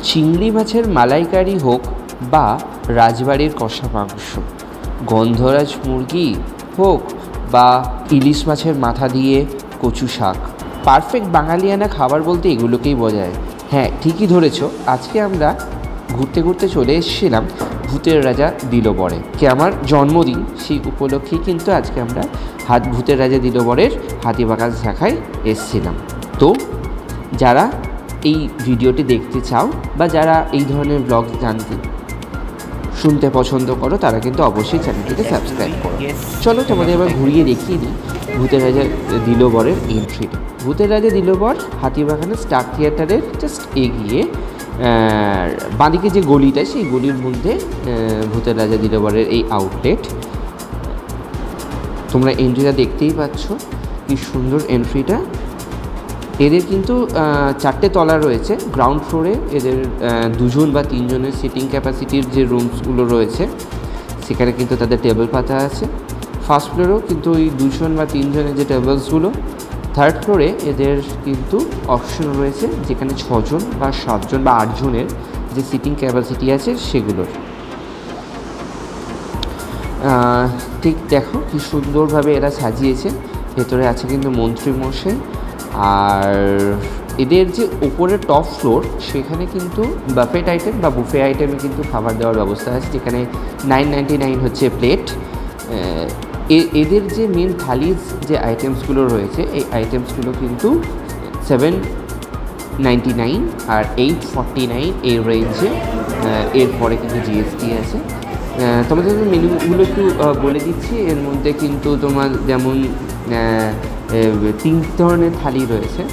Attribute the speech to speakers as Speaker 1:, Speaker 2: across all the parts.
Speaker 1: চিংড়ি মাছের মালাইকারি হোক বা রাজবাড়ির কষা মাংস, গন্ধরাজ মুরগি হোক বা ইলিশ মাছের মাথা দিয়ে কচু শাক, পারফেক্ট বাঙালিয়ানা খাবার বলতে এগুলোকেই বোঝায়। হ্যাঁ, ঠিকই ধরেছ। আজকে আমরা ঘুরতে ঘুরতে চলে এসেছিলাম ভূতের রাজা দিলবরে। কে আমার জন্মদিন, সেই উপলক্ষেই কিন্তু আজকে আমরা ভূতের রাজা দিলবরের হাতিবাগান শাখায় এসেছিলাম। তো যারা এই ভিডিওটি দেখতে চাও বা যারা এই ধরনের ব্লগ শুনতে পছন্দ করো, তারা কিন্তু অবশ্যই চ্যানেলটিকে সাবস্ক্রাইব করো। চলো তোমাদের এবার ঘুরিয়ে দেখিয়ে দিই ভূতের রাজা দিলবরের এন্ট্রিটা। ভূতের রাজা দিলবর হাতিবাগানের স্টার থিয়েটারের জাস্ট এগিয়ে বাঁদিকে যে গলিটা, সেই গলির মধ্যে ভূতের রাজা দিলবরের এই আউটলেট। তোমরা এন্ট্রিটা দেখতেই পাচ্ছ, কি সুন্দর এন্ট্রিটা। এদের কিন্তু 4টে তলা রয়েছে। গ্রাউন্ড ফ্লোরে এদের 2জন বা 3জনের সিটিং ক্যাপাসিটির যে রুমসগুলো রয়েছে, সেখানে কিন্তু তাদের টেবিল পাতা আছে। ফার্স্ট ফ্লোরেও কিন্তু ওই 2জন বা 3জনের যে টেবিলসগুলো। থার্ড ফ্লোরে এদের কিন্তু অপশন রয়েছে, যেখানে 6জন বা 7জন বা 8জনের যে সিটিং ক্যাপাসিটি আছে সেগুলোর। ঠিক দেখো কি সুন্দরভাবে এরা সাজিয়েছে। ভেতরে আছে কিন্তু মন্ত্রীমশাই। আর এদের যে উপরের টপ ফ্লোর, সেখানে কিন্তু বাফেট আইটেম বা বুফে আইটেমে কিন্তু খাবার দেওয়ার ব্যবস্থা আছে, যেখানে 999 হচ্ছে প্লেট। এদের যে মেন থালির যে আইটেমসগুলো রয়েছে, এই আইটেমসগুলো কিন্তু 799 আর 849 এই রেঞ্জে। এরপরে কিন্তু জিএসটি আছে। তোমাদের মেনুগুলো একটু বলে দিচ্ছি। এর মধ্যে কিন্তু তোমার যেমন 3 ধরনের থালি রয়েছে।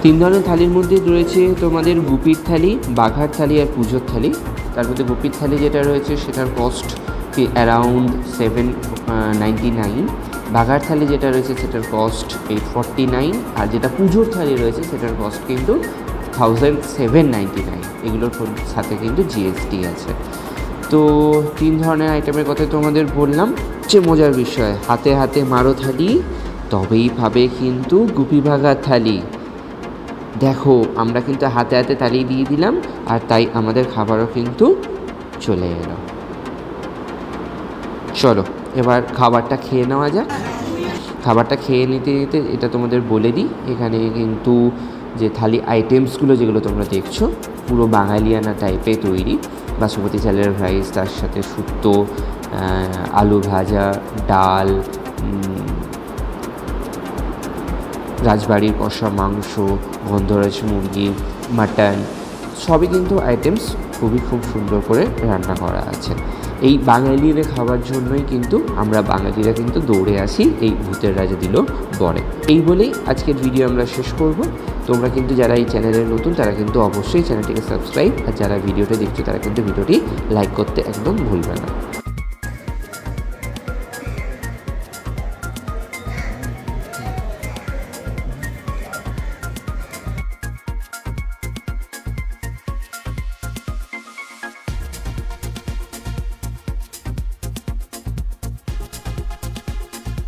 Speaker 1: 3 ধরনের থালির মধ্যে রয়েছে তোমাদের গুপির থালি, বাঘার থালি আর পুজোর থালি। তার মধ্যে গুপির থালি যেটা রয়েছে সেটার কস্ট অ্যারাউন্ড 799। বাঘার থালি যেটা রয়েছে সেটার কস্ট 849। আর যেটা পুজোর থালি রয়েছে সেটার কস্ট কিন্তু 1799। এগুলোর সাথে কিন্তু জিএসটি আছে। তো 3 ধরনের আইটেমের কথা তোমাদের বললাম। যে মজার বিষয়, হাতে হাতে মারো থালি, তবেই পাবে কিন্তু গুপি ভাগার থালি। দেখো, আমরা কিন্তু হাতে হাতে থালি দিয়ে দিলাম, আর তাই আমাদের খাবারও কিন্তু চলে এলো। চলো এবার খাবারটা খেয়ে নেওয়া যাক। খাবারটা খেয়ে নিতে নিতে এটা তোমাদের বলে দিই, এখানে কিন্তু যে থালি আইটেমসগুলো যেগুলো তোমরা দেখছো, পুরো বাঙালিয়ানা টাইপে তৈরি। বাসমতি চালের রাইস, তার সাথে শুক্তো, আলু ভাজা, ডাল, রাজবাড়ির কষা মাংস, গন্ধরাজ মুরগি, মাটন, সবই কিন্তু আইটেমস খুব সুন্দর করে রান্না করা আছে। এই বাঙালিরা খাবার জন্যই কিন্তু আমরা বাঙালিরা কিন্তু দৌড়ে আসি এই ভূতের রাজা দিলবরে। এই বলেই আজকের ভিডিও আমরা শেষ করব। তোমরা কিন্তু যারা এই চ্যানেলে নতুন, তারা কিন্তু অবশ্যই চ্যানেলটিকে সাবস্ক্রাইব, আর যারা ভিডিওটা দেখছো তারা কিন্তু ভিডিওটি লাইক করতে একদম ভুলবে না।